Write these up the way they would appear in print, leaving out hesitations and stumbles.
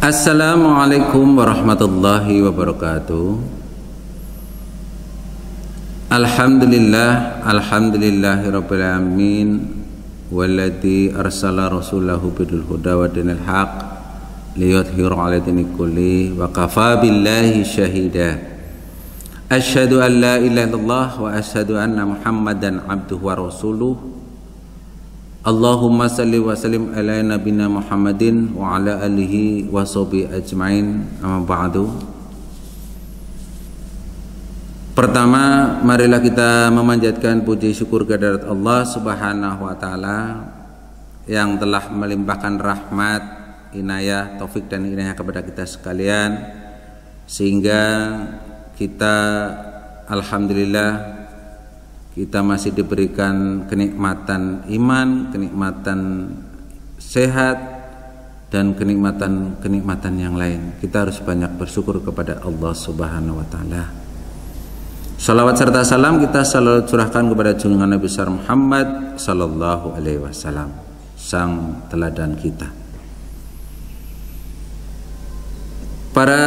Assalamualaikum warahmatullahi wabarakatuh. Alhamdulillahirabbil alamin walladzi arsala rasulahu bidul huda wa dinil haq liyudhhirahu 'ala dini kulli wa kafa billahi syahida. Asyhadu an la ilaha illallah wa asyhadu anna Muhammadan abduhu wa rasuluh. Allahumma salli wa sallim ala nabina Muhammadin wa ala alihi wa sahbihi ajmain, amma ba'du. Pertama, marilah kita memanjatkan puji syukur kehadirat Allah Subhanahu wa taala yang telah melimpahkan rahmat, inayah, taufik dan inayah kepada kita sekalian, sehingga kita alhamdulillah kita masih diberikan kenikmatan iman, kenikmatan sehat, dan kenikmatan yang lain. Kita harus banyak bersyukur kepada Allah Subhanahu wa taala. Salawat serta salam kita selalu curahkan kepada junjungan Nabi besar Muhammad sallallahu alaihi wasallam, sang teladan kita. Para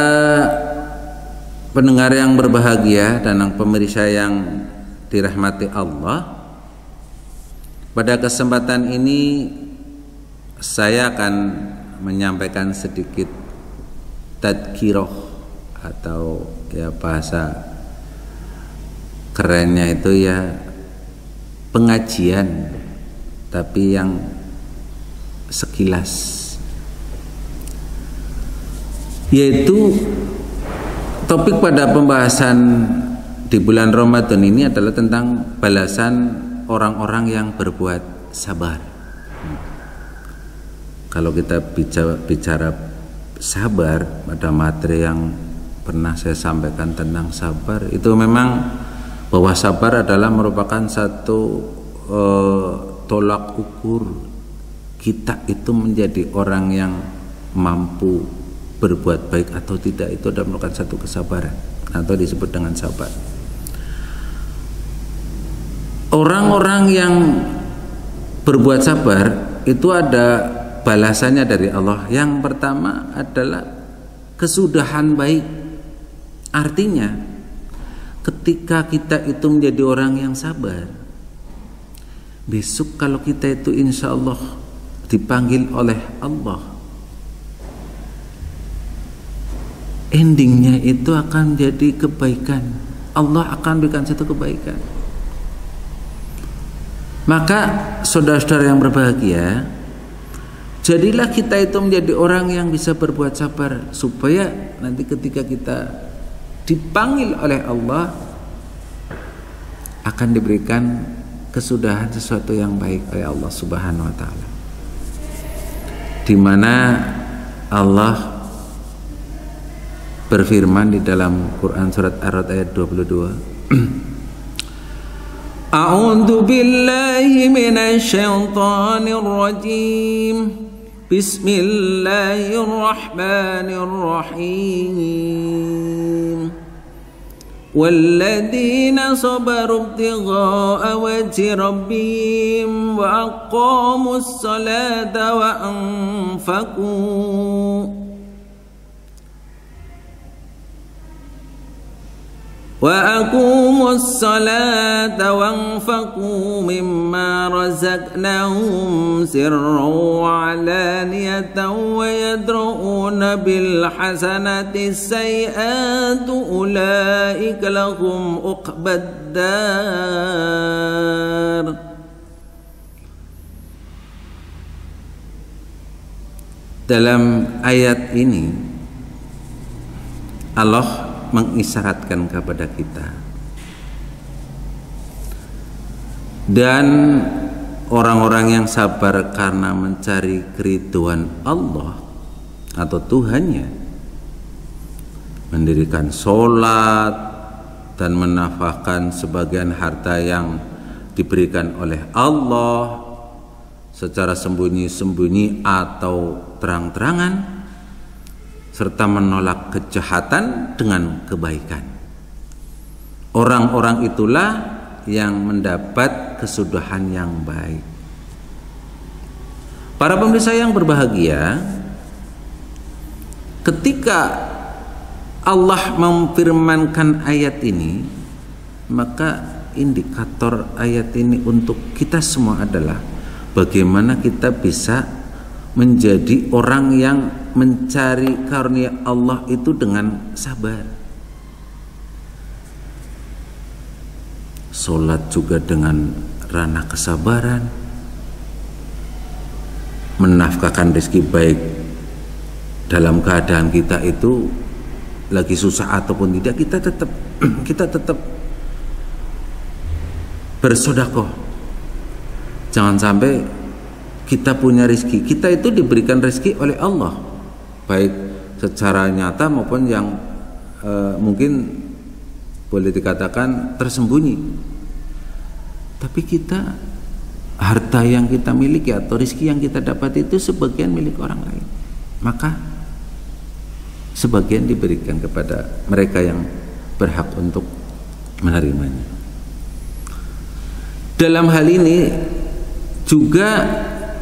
pendengar yang berbahagia dan pemirsa yang dirahmati Allah, pada kesempatan ini saya akan menyampaikan sedikit tadkiroh, atau ya bahasa kerennya itu ya pengajian, tapi yang sekilas, yaitu topik pada pembahasan di bulan Ramadan ini adalah tentang balasan orang-orang yang berbuat sabar. Kalau kita bicara sabar, pada materi yang pernah saya sampaikan tentang sabar, itu memang bahwa sabar adalah merupakan satu tolak ukur kita itu menjadi orang yang mampu berbuat baik atau tidak. Itu adalah merupakan satu kesabaran atau disebut dengan sabar. Orang-orang yang berbuat sabar itu ada balasannya dari Allah. Yang pertama adalah kesudahan baik. Artinya ketika kita itu menjadi orang yang sabar, besok kalau kita itu insya Allah dipanggil oleh Allah, endingnya itu akan jadi kebaikan. Allah akan berikan satu kebaikan. Maka saudara-saudara yang berbahagia, jadilah kita itu menjadi orang yang bisa berbuat sabar, supaya nanti ketika kita dipanggil oleh Allah akan diberikan kesudahan sesuatu yang baik oleh Allah Subhanahu wa taala. Di mana Allah berfirman di dalam Quran surat Ar-Ra'd ayat 22. A'udzu billahi minasy syaithanir rajim. Bismillahirrahmanirrahim. Walladzina sabaru ibtigha'a wajhi rabbihim wa aqamus salata wa anfaqu وَأَقِيمُوا الصَّلَاةَ وَأَنفِقُوا مِمَّا رَزَقْنَاهُمْ سِرًّا وَعَلَانِيَةً وَيَدْرَؤُونَ بِالْحَسَنَةِ السَّيِّئَةَ أُولَئِكَ لَهُمْ عُقْبَى الدَّارِ. Dalam ayat ini Allah mengisyaratkan kepada kita, dan orang-orang yang sabar karena mencari keridhaan Allah atau Tuhannya, mendirikan sholat dan menafkahkan sebagian harta yang diberikan oleh Allah secara sembunyi-sembunyi atau terang-terangan, serta menolak kejahatan dengan kebaikan. Orang-orang itulah yang mendapat kesudahan yang baik. Para pemirsa yang berbahagia, ketika Allah memfirmankan ayat ini, maka indikator ayat ini untuk kita semua adalah bagaimana kita bisa menjadi orang yang mencari karunia Allah itu dengan sabar. Sholat juga dengan ranah kesabaran, menafkahkan rezeki baik dalam keadaan kita itu lagi susah ataupun tidak, kita tetap bersedekah. Jangan sampai kita punya rezeki, kita itu diberikan rezeki oleh Allah, baik secara nyata maupun yang mungkin boleh dikatakan tersembunyi. Tapi kita, harta yang kita miliki atau rezeki yang kita dapat itu sebagian milik orang lain, maka sebagian diberikan kepada mereka yang berhak untuk menerimanya. Dalam hal ini juga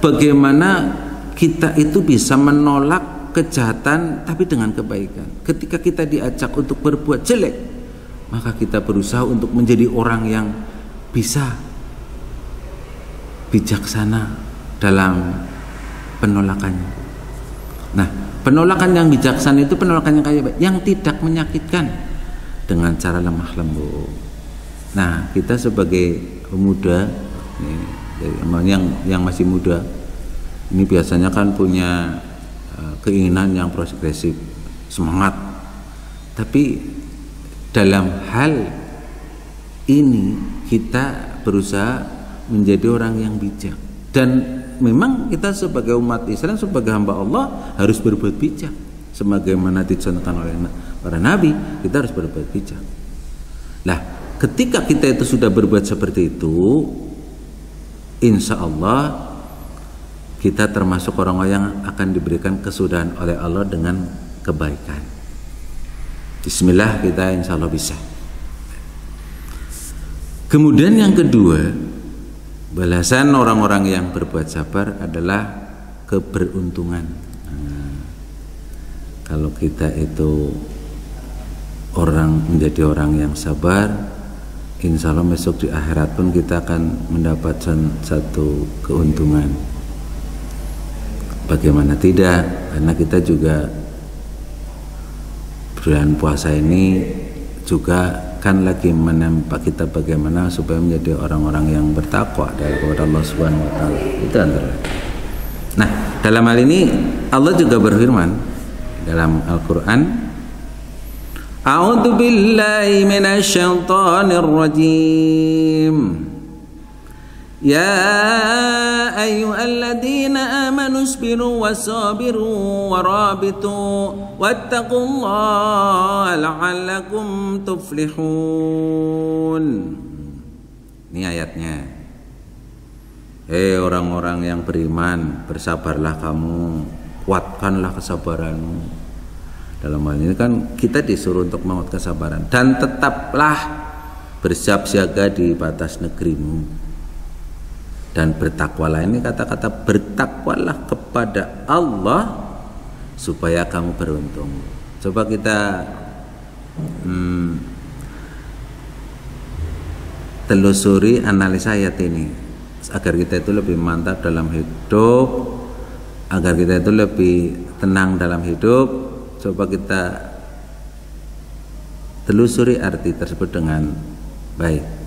bagaimana kita itu bisa menolak kejahatan tapi dengan kebaikan. Ketika kita diajak untuk berbuat jelek, maka kita berusaha untuk menjadi orang yang bisa bijaksana dalam penolakannya. Nah, penolakan yang bijaksana itu penolakan yang kayak yang tidak menyakitkan, dengan cara lemah lembut. Nah, kita sebagai pemuda yang masih muda ini biasanya kan punya keinginan yang progresif, semangat. Tapi dalam hal ini kita berusaha menjadi orang yang bijak, dan memang kita sebagai umat Islam, sebagai hamba Allah harus berbuat bijak sebagaimana dicontohkan oleh para nabi. Kita harus berbuat bijak. Nah, ketika kita itu sudah berbuat seperti itu, insya Allah kita termasuk orang-orang yang akan diberikan kesudahan oleh Allah dengan kebaikan. Bismillah, kita insya Allah bisa. Kemudian yang kedua, balasan orang-orang yang berbuat sabar adalah keberuntungan. Kalau kita itu menjadi orang yang sabar, insya Allah besok di akhirat pun kita akan mendapatkan satu keuntungan. Bagaimana tidak? Karena kita juga bulan puasa ini juga kan lagi menempa kita bagaimana supaya menjadi orang-orang yang bertakwa kepada Allah Subhanahu wa taala. Itu antara. Nah, dalam hal ini Allah juga berfirman dalam Al-Qur'an, A'udzu billahi minasyaitonir rajim. Ya ayyuhalladzina amanu isbiru wasabiru warabitu wattaqullaha la'allakum tuflihun. Ini ayatnya. Hei orang-orang yang beriman, bersabarlah kamu, kuatkanlah kesabaranmu. Dalam hal ini kan kita disuruh untuk menguatkan kesabaran, dan tetaplah bersiap siaga di batas negerimu. Dan bertakwalah, ini kata-kata bertakwalah kepada Allah supaya kamu beruntung. Coba kita telusuri analisa ayat ini agar kita itu lebih mantap dalam hidup, agar kita itu lebih tenang dalam hidup. Coba kita telusuri arti tersebut dengan baik.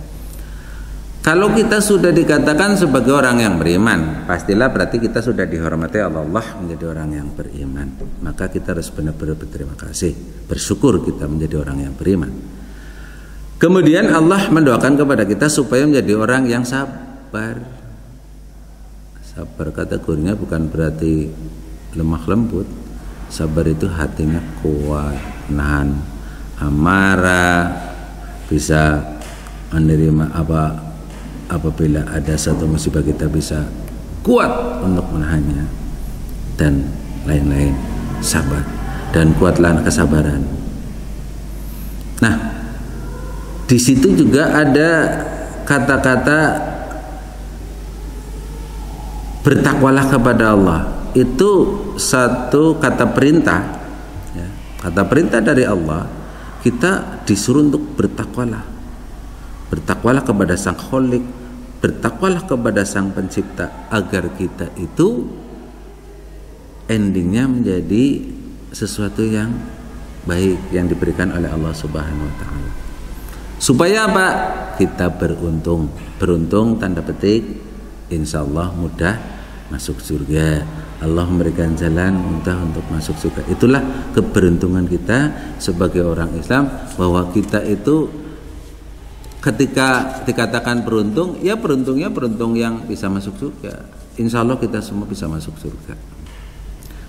Kalau kita sudah dikatakan sebagai orang yang beriman, pastilah berarti kita sudah dihormati Allah menjadi orang yang beriman. Maka kita harus benar-benar berterima kasih, bersyukur kita menjadi orang yang beriman. Kemudian Allah mendoakan kepada kita supaya menjadi orang yang sabar. Sabar kategorinya bukan berarti lemah lembut. Sabar itu hatinya kuat, nahan amarah, bisa menerima apabila ada satu musibah kita bisa kuat untuk menahannya, dan lain-lain. Sabar dan kuatlah kesabaran. Nah, di situ juga ada kata-kata bertakwalah kepada Allah. Itu satu kata perintah Kata perintah dari Allah, kita disuruh untuk bertakwalah. Bertakwalah kepada Sang Khalik, bertakwalah kepada Sang Pencipta, agar kita itu endingnya menjadi sesuatu yang baik yang diberikan oleh Allah Subhanahu wa taala. Supaya apa? Kita beruntung. Beruntung tanda petik, insya Allah mudah masuk surga. Allah memberikan jalan mudah untuk masuk surga. Itulah keberuntungan kita sebagai orang Islam, bahwa kita itu ketika dikatakan beruntung, ya beruntungnya beruntung yang bisa masuk surga. Insya Allah kita semua bisa masuk surga.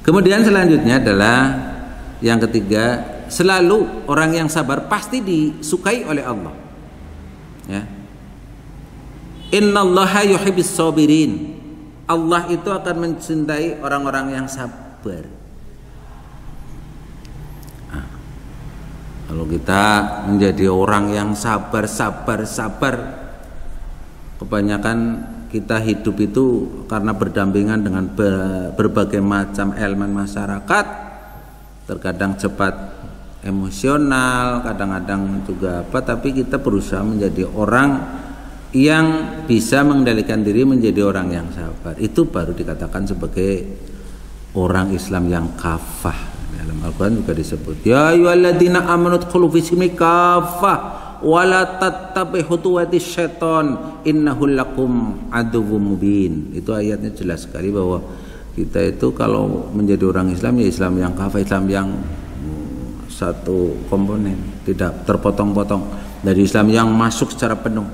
Kemudian selanjutnya adalah yang ketiga, selalu orang yang sabar pasti disukai oleh Allah. Ya. Innallaha yuhibbis sabirin. Allah itu akan mencintai orang-orang yang sabar. Nah, kalau kita menjadi orang yang sabar, kebanyakan kita hidup itu karena berdampingan dengan berbagai macam elemen masyarakat, terkadang cepat emosional, kadang-kadang juga apa, tapi kita berusaha menjadi orang yang bisa mengendalikan diri menjadi orang yang sabar. Itu baru dikatakan sebagai orang Islam yang kafah. Dalam Al-Quran juga disebut, ya ayyuhalladzina amanu dkhulu fi silmi kafah wala tattabi'u khutuwatis syaiton innahu lakum aduwwum mubin. Itu ayatnya jelas sekali bahwa kita itu kalau menjadi orang Islam, ya Islam yang kafah, Islam yang satu komponen, tidak terpotong-potong, dari Islam yang masuk secara penuh,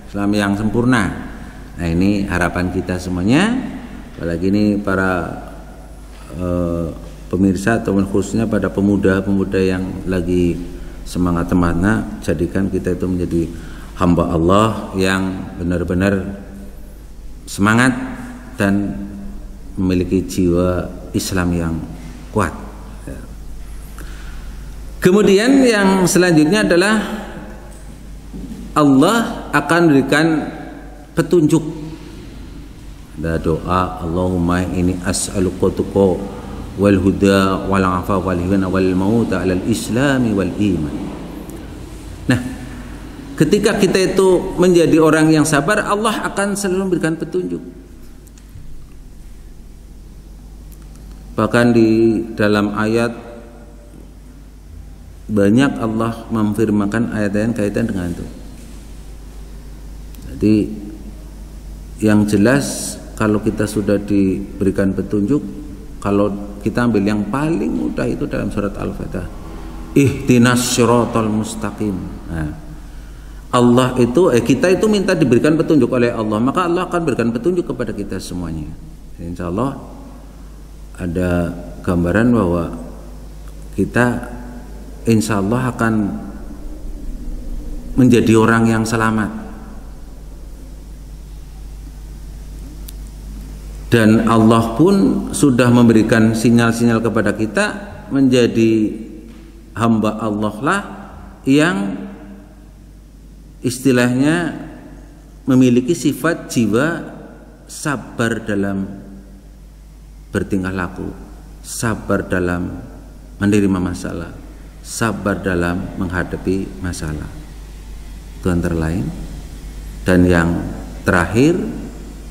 Islam yang sempurna. Nah, ini harapan kita semuanya, apalagi ini para pemirsa atau khususnya pada pemuda-pemuda yang lagi semangat jadikan kita itu menjadi hamba Allah yang benar-benar semangat dan memiliki jiwa Islam yang kuat. Kemudian yang selanjutnya adalah Allah akan berikan petunjuk. Ada doa, Allahumma ini as'aluka tuqa wal huda wal afa wal hina wal mauta alal islami wal iman. Nah, ketika kita itu menjadi orang yang sabar, Allah akan selalu memberikan petunjuk. Bahkan di dalam ayat banyak Allah memfirmankan ayat-ayat yang kaitan dengan itu. Jadi yang jelas kalau kita sudah diberikan petunjuk, kalau kita ambil yang paling mudah itu dalam surat Al-Fatihah, ihdinas siratal mustaqim. Nah, Allah itu kita itu minta diberikan petunjuk oleh Allah, maka Allah akan berikan petunjuk kepada kita semuanya. Insya Allah ada gambaran bahwa kita insya Allah akan menjadi orang yang selamat. Dan Allah pun sudah memberikan sinyal-sinyal kepada kita menjadi hamba Allah lah yang istilahnya memiliki sifat jiwa sabar dalam bertingkah laku, sabar dalam menerima masalah, sabar dalam menghadapi masalah. Itu antara lain. Dan yang terakhir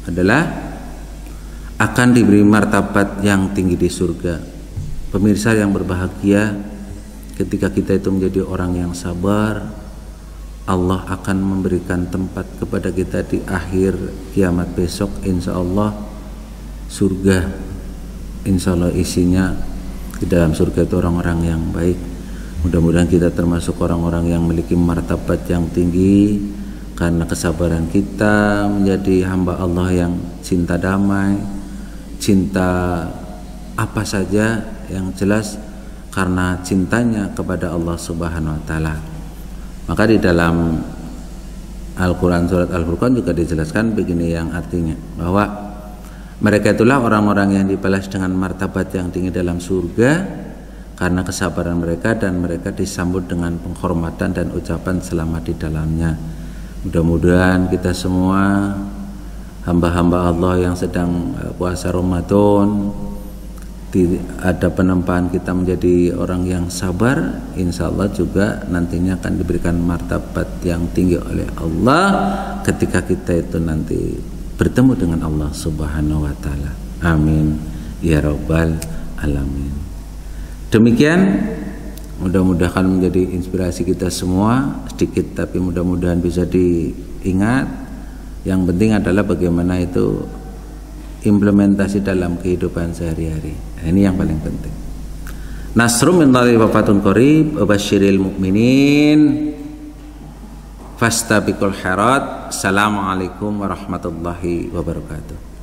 adalah akan diberi martabat yang tinggi di surga. Pemirsa yang berbahagia, ketika kita itu menjadi orang yang sabar, Allah akan memberikan tempat kepada kita di akhir kiamat besok, insya Allah surga. Insya Allah isinya di dalam surga itu orang-orang yang baik. Mudah-mudahan kita termasuk orang-orang yang memiliki martabat yang tinggi karena kesabaran kita menjadi hamba Allah yang cinta damai, cinta apa saja yang jelas karena cintanya kepada Allah Subhanahu wa taala. Maka di dalam Al-Qur'an surat Al-Furqan juga dijelaskan begini, yang artinya bahwa mereka itulah orang-orang yang dibalas dengan martabat yang tinggi dalam surga karena kesabaran mereka, dan mereka disambut dengan penghormatan dan ucapan selamat di dalamnya. Mudah-mudahan kita semua hamba-hamba Allah yang sedang puasa Ramadan ada penempaan kita menjadi orang yang sabar, insya Allah juga nantinya akan diberikan martabat yang tinggi oleh Allah ketika kita itu nanti bertemu dengan Allah Subhanahu wa taala. Amin ya rabbal alamin. Demikian, mudah-mudahan menjadi inspirasi kita semua, sedikit tapi mudah-mudahan bisa diingat. Yang penting adalah bagaimana itu implementasi dalam kehidupan sehari-hari. Ini yang paling penting. Nasrum min Allahi wa fatun qarib wa basyiril mu'minin fastabiqul khairat. Assalamualaikum warahmatullahi wabarakatuh.